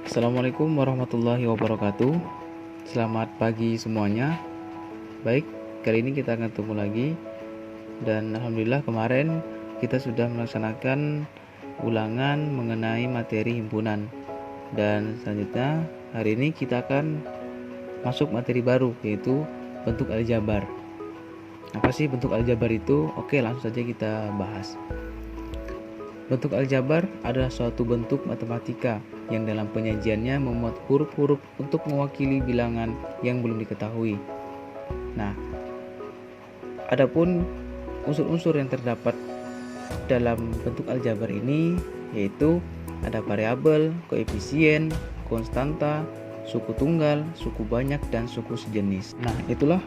Assalamualaikum warahmatullahi wabarakatuh. Selamat pagi semuanya. Baik, kali ini kita akan ketemu lagi. Dan alhamdulillah kemarin kita sudah melaksanakan ulangan mengenai materi himpunan. Dan selanjutnya hari ini kita akan masuk materi baru, yaitu bentuk aljabar. Apa sih bentuk aljabar itu? Oke, langsung saja kita bahas. Bentuk aljabar adalah suatu bentuk matematika yang dalam penyajiannya memuat huruf-huruf untuk mewakili bilangan yang belum diketahui. Nah, adapun unsur-unsur yang terdapat dalam bentuk aljabar ini yaitu ada variabel, koefisien, konstanta, suku tunggal, suku banyak, dan suku sejenis. Nah, itulah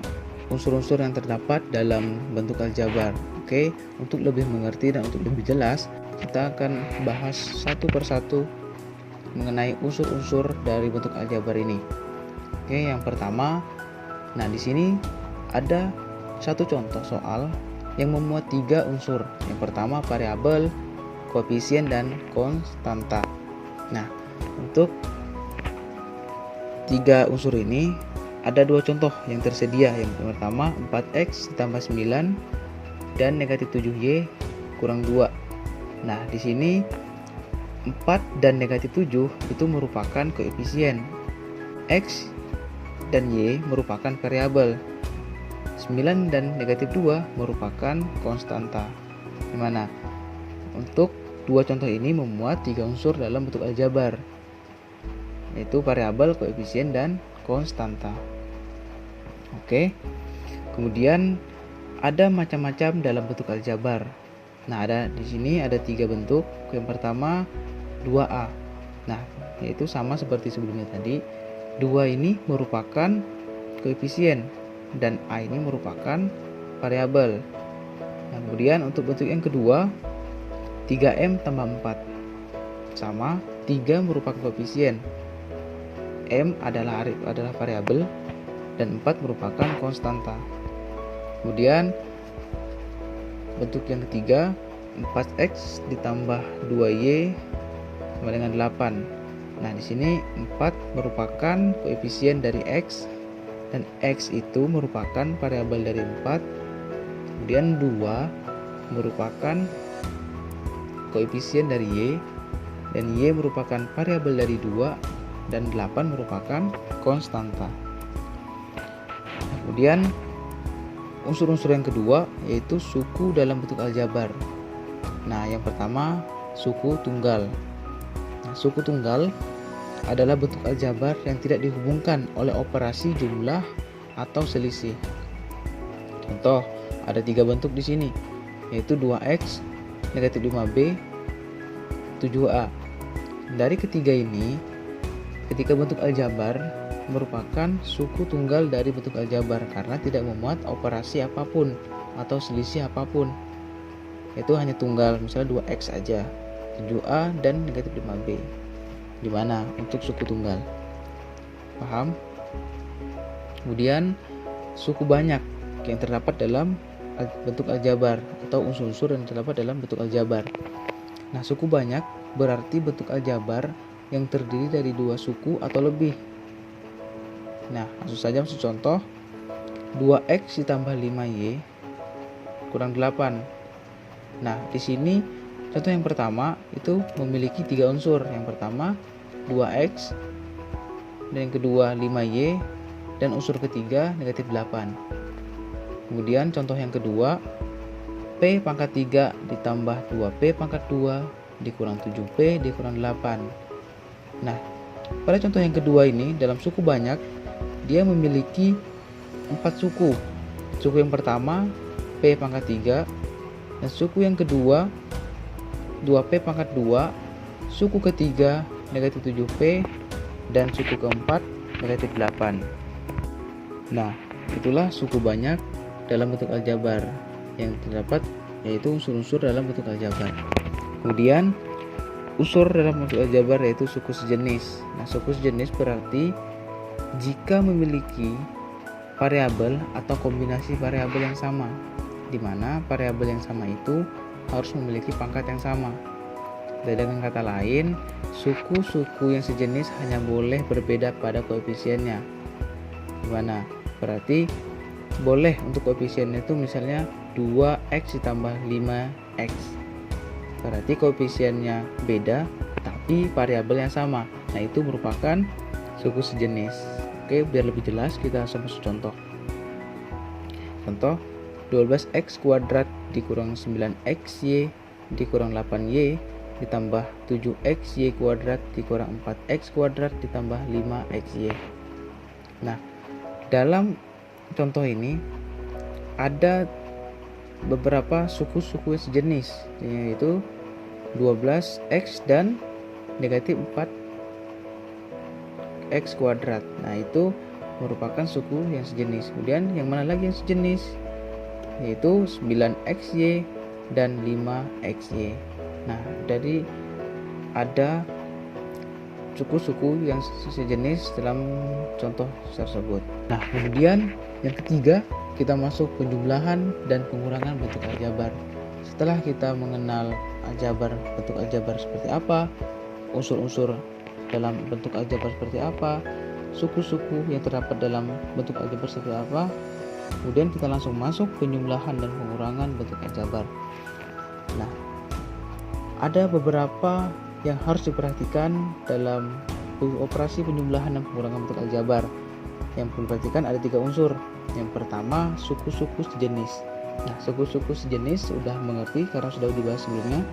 unsur-unsur yang terdapat dalam bentuk aljabar. Oke, untuk lebih mengerti dan untuk lebih jelas, kita akan bahas satu persatu mengenai unsur-unsur dari bentuk aljabar ini. Oke, yang pertama, nah di sini ada satu contoh soal yang memuat 3 unsur. Yang pertama variabel, koefisien, dan konstanta. Nah, untuk 3 unsur ini ada 2 contoh yang tersedia. Yang pertama 4x ditambah 9 dan negatif 7y kurang 2. Nah, di sini 4 dan negatif 7 itu merupakan koefisien. X dan Y merupakan variabel. 9 dan negatif 2 merupakan konstanta. Dimana untuk 2 contoh ini memuat 3 unsur dalam bentuk aljabar, yaitu variabel, koefisien, dan konstanta. Oke. Kemudian ada macam-macam dalam bentuk aljabar. Nah, di sini ada 3 bentuk. Yang pertama 2A. Nah, yaitu sama seperti sebelumnya tadi. 2 ini merupakan koefisien dan A ini merupakan variabel. Nah, kemudian untuk bentuk yang kedua 3M tambah 4. Sama, 3 merupakan koefisien. M adalah variabel dan 4 merupakan konstanta. Kemudian bentuk yang ketiga 4x ditambah 2y sama dengan 8. Nah, di sini 4 merupakan koefisien dari x dan x itu merupakan variabel dari 4. Kemudian 2 merupakan koefisien dari y dan y merupakan variabel dari 2 dan 8 merupakan konstanta. Kemudian unsur-unsur yang kedua yaitu suku dalam bentuk aljabar. Nah, yang pertama suku tunggal. Nah, suku tunggal adalah bentuk aljabar yang tidak dihubungkan oleh operasi jumlah atau selisih. Contoh, ada 3 bentuk di sini, yaitu 2x, negatif 5b, 7a. Dari ketiga ini, ketika bentuk aljabar merupakan suku tunggal dari bentuk aljabar karena tidak memuat operasi apapun atau selisih apapun. Itu hanya tunggal, misalnya 2x aja, 7a dan negatif 5b. Dimana untuk suku tunggal? Paham? Kemudian suku banyak yang terdapat dalam bentuk aljabar atau unsur-unsur yang terdapat dalam bentuk aljabar. Nah, suku banyak berarti bentuk aljabar yang terdiri dari 2 suku atau lebih. Nah, langsung saja masuk contoh. 2x ditambah 5y kurang 8. Nah, di sini contoh yang pertama itu memiliki 3 unsur. Yang pertama 2x dan yang kedua 5y dan unsur ketiga negatif 8. Kemudian contoh yang kedua p pangkat 3 ditambah 2p pangkat 2 dikurang 7p dikurang 8. Nah, pada contoh yang kedua ini dalam suku banyak dia memiliki 4 suku. Suku yang pertama p pangkat 3 dan suku yang kedua 2p pangkat 2, suku ketiga negatif 7p dan suku keempat negatif 8. Nah, itulah suku banyak dalam bentuk aljabar yang terdapat, yaitu unsur-unsur dalam bentuk aljabar. Kemudian unsur dalam bentuk aljabar yaitu suku sejenis. Nah, suku sejenis berarti jika memiliki variabel atau kombinasi variabel yang sama, di mana variabel yang sama itu harus memiliki pangkat yang sama. Dengan kata lain, suku-suku yang sejenis hanya boleh berbeda pada koefisiennya. Gimana? Berarti boleh untuk koefisiennya itu misalnya 2x ditambah 5x. Berarti koefisiennya beda tapi variabel yang sama. Nah, itu merupakan suku sejenis. Oke, biar lebih jelas kita masuk contoh. Contoh 12x kuadrat dikurang 9xy dikurang 8y ditambah 7xy kuadrat dikurang 4x kuadrat ditambah 5xy. Nah, dalam contoh ini ada beberapa suku-suku sejenis, yaitu 12x dan negatif 4x kuadrat. Nah, itu merupakan suku yang sejenis. Kemudian yang mana lagi yang sejenis? Yaitu 9xy dan 5xy. Nah, jadi ada suku-suku yang sejenis dalam contoh tersebut. Nah, kemudian yang ketiga, kita masuk penjumlahan dan pengurangan bentuk aljabar. Setelah kita mengenal bentuk aljabar seperti apa, unsur-unsur dalam bentuk aljabar seperti apa, suku-suku yang terdapat dalam bentuk aljabar seperti apa, kemudian kita langsung masuk penjumlahan dan pengurangan bentuk aljabar. Nah, ada beberapa yang harus diperhatikan dalam operasi penjumlahan dan pengurangan bentuk aljabar. Yang perlu diperhatikan ada 3 unsur. Yang pertama, suku-suku sejenis. Nah, suku-suku sejenis sudah mengerti karena sudah dibahas sebelumnya.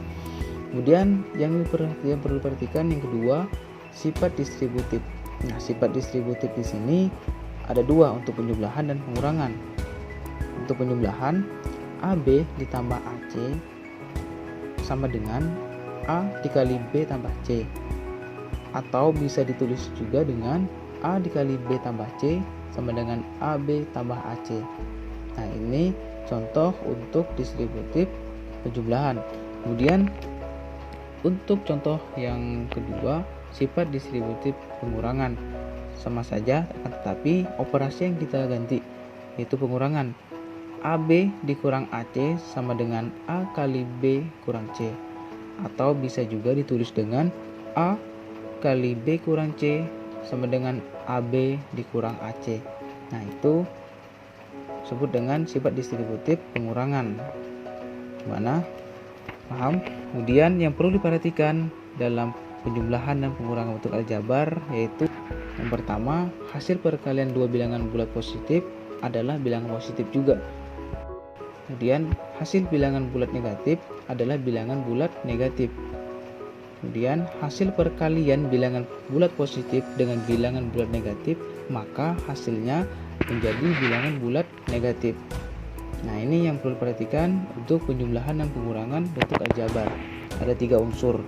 Kemudian yang perlu diperhatikan yang kedua, sifat distributif. Nah, sifat distributif di sini ada 2 untuk penjumlahan dan pengurangan. Untuk penjumlahan, AB ditambah AC sama dengan A dikali B tambah C, atau bisa ditulis juga dengan A dikali B tambah C sama dengan AB tambah AC. Nah, ini contoh untuk distributif penjumlahan. Kemudian untuk contoh yang kedua, sifat distributif pengurangan. Sama saja, tetapi operasi yang kita ganti yaitu pengurangan. AB dikurang AC sama dengan A kali B kurang C, atau bisa juga ditulis dengan A kali B kurang C sama dengan AB dikurang AC. Nah, itu disebut dengan sifat distributif pengurangan. Gimana? Paham? Kemudian yang perlu diperhatikan dalam penjumlahan dan pengurangan bentuk aljabar yaitu yang pertama, hasil perkalian 2 bilangan bulat positif adalah bilangan positif juga. Kemudian hasil bilangan bulat negatif adalah bilangan bulat negatif. Kemudian hasil perkalian bilangan bulat positif dengan bilangan bulat negatif, maka hasilnya menjadi bilangan bulat negatif. Nah, ini yang perlu diperhatikan untuk penjumlahan dan pengurangan bentuk aljabar. Ada 3 unsur,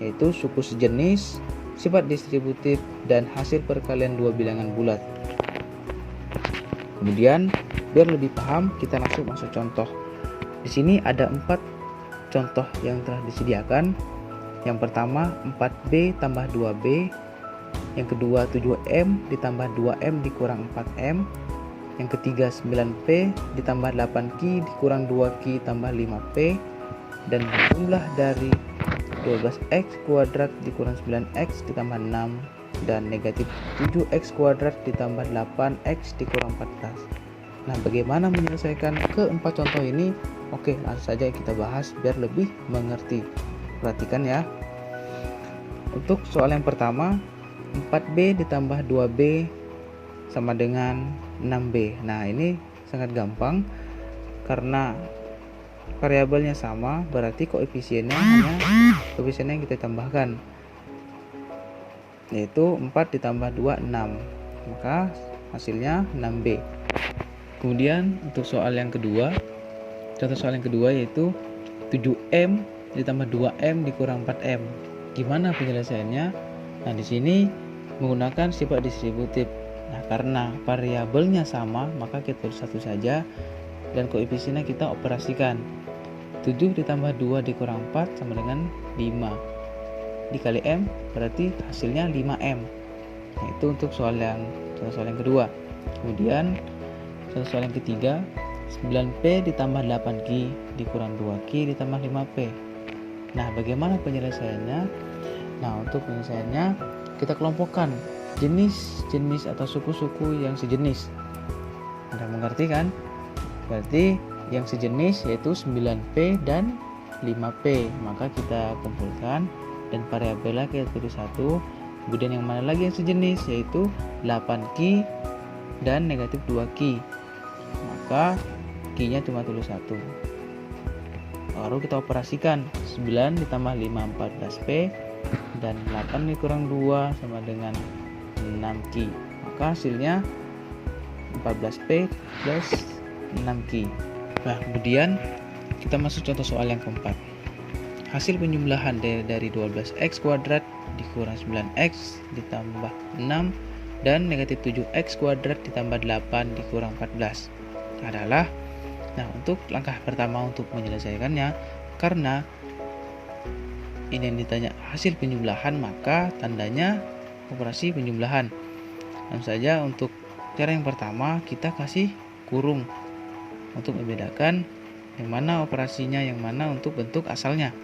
yaitu suku sejenis, sifat distributif, dan hasil perkalian 2 bilangan bulat. Kemudian biar lebih paham, kita langsung masuk contoh. Di sini ada 4 contoh yang telah disediakan. Yang pertama 4B tambah 2B, yang kedua 7M ditambah 2M dikurang 4M, yang ketiga 9P ditambah 8Q dikurang 2Q tambah 5P, dan jumlah dari 12X kuadrat dikurang 9X ditambah 6 dan negatif 7X kuadrat ditambah 8X dikurang 14. Nah, bagaimana menyelesaikan keempat contoh ini? Oke, langsung saja kita bahas biar lebih mengerti. Perhatikan ya. Untuk soal yang pertama, 4B ditambah 2B sama dengan 6B. Nah, ini sangat gampang karena variabelnya sama, berarti koefisiennya hanya koefisiennya yang kita tambahkan, yaitu 4 ditambah 2, 6. Maka hasilnya 6B. Kemudian untuk soal yang kedua, contoh soal yang kedua yaitu 7M ditambah 2M dikurang 4M. Gimana penyelesaiannya? Nah, di sini menggunakan sifat distributif. Nah, karena variabelnya sama, maka kita tulis satu saja dan koefisiennya kita operasikan. 7 ditambah 2 dikurang 4 sama dengan 5. Dikali M berarti hasilnya 5M. Nah, itu untuk soal yang kedua. Kemudian soal yang ketiga, 9P ditambah 8Q dikurang 2Q ditambah 5P. Nah, bagaimana penyelesaiannya? Nah, untuk penyelesaiannya kita kelompokkan jenis-jenis atau suku-suku yang sejenis. Anda mengerti kan? Berarti yang sejenis yaitu 9P dan 5P. Maka kita kumpulkan dan variabelnya kita tulis 1. Kemudian yang mana lagi yang sejenis yaitu 8Q dan negatif 2Q. Maka Q-nya cuma tulis 1. Baru kita operasikan 9 ditambah 5 14P dan 8 dikurang 2 sama dengan 6Q. Maka hasilnya 14P plus 6Q. Nah, kemudian kita masuk contoh soal yang keempat. Hasil penjumlahan dari 12x kuadrat dikurang 9x ditambah 6 dan negatif 7x kuadrat ditambah 8 dikurang 14 adalah, nah untuk langkah pertama untuk menyelesaikannya, karena ini yang ditanya hasil penjumlahan maka tandanya operasi penjumlahan. Langsung saja untuk cara yang pertama kita kasih kurung untuk membedakan yang mana operasinya, yang mana untuk bentuk asalnya,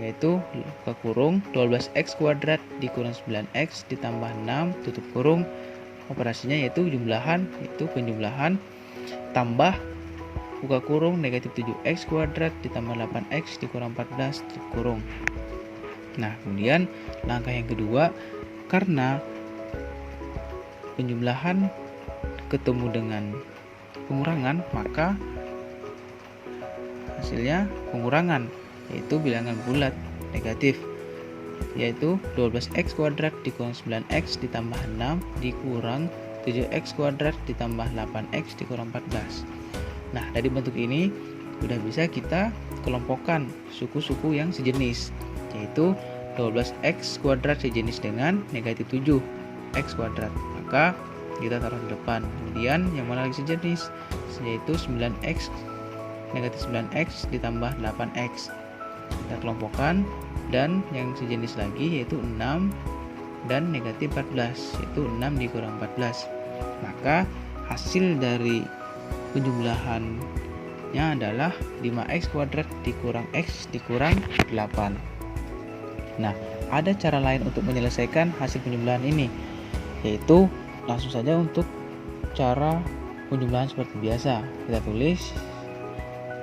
yaitu buka kurung 12x kuadrat dikurang 9x ditambah 6 tutup kurung, operasinya yaitu jumlahan, yaitu penjumlahan, tambah buka kurung negatif 7x kuadrat ditambah 8x dikurang 14 tutup kurung. Nah, kemudian langkah yang kedua, karena penjumlahan ketemu dengan pengurangan maka hasilnya pengurangan, yaitu bilangan bulat negatif, yaitu 12x kuadrat dikurang 9x ditambah 6 dikurang 7x kuadrat ditambah 8x dikurang 14. Nah, dari bentuk ini sudah bisa kita kelompokkan suku-suku yang sejenis, yaitu 12x kuadrat sejenis dengan negatif 7x kuadrat, maka kita taruh di depan. Kemudian yang mana lagi sejenis, yaitu 9x negatif 9x ditambah 8x, kita kelompokkan, dan yang sejenis lagi yaitu 6 dan negatif 14, yaitu 6 dikurang 14. Maka hasil dari penjumlahannya adalah 5x kuadrat dikurang x dikurang 8. Nah, ada cara lain untuk menyelesaikan hasil penjumlahan ini, yaitu langsung saja untuk cara penjumlahan seperti biasa. Kita tulis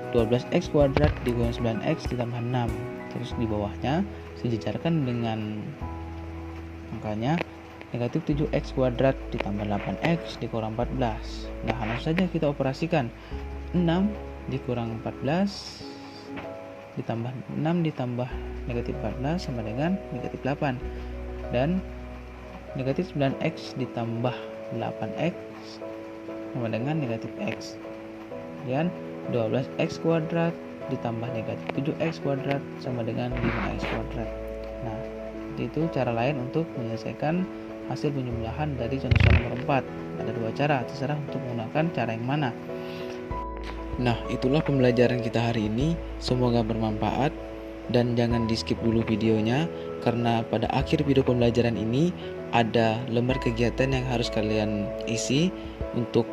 12x kuadrat dikurang 9x ditambah 6. Terus di bawahnya sejajarkan dengan angkanya negatif 7x kuadrat ditambah 8x dikurang 14. Nah, langsung saja kita operasikan 6 dikurang 14 ditambah 6 ditambah negatif 14 sama dengan negatif 8, dan negatif 9x ditambah 8x sama dengan negatif x. Kemudian 12x kuadrat ditambah negatif 7x kuadrat sama dengan 5x kuadrat. Nah, itu cara lain untuk menyelesaikan hasil penjumlahan dari contoh soal nomor 4. Ada dua cara, terserah untuk menggunakan cara yang mana. Nah, itulah pembelajaran kita hari ini. Semoga bermanfaat dan jangan di skip dulu videonya, karena pada akhir video pembelajaran ini ada lembar kegiatan yang harus kalian isi untuk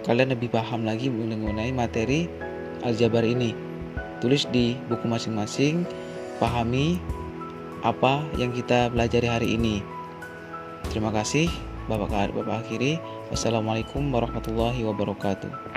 kalian lebih paham lagi mengenai materi aljabar ini. Tulis di buku masing-masing, pahami apa yang kita pelajari hari ini. Terima kasih. Bapak akhiri. Wassalamualaikum warahmatullahi wabarakatuh.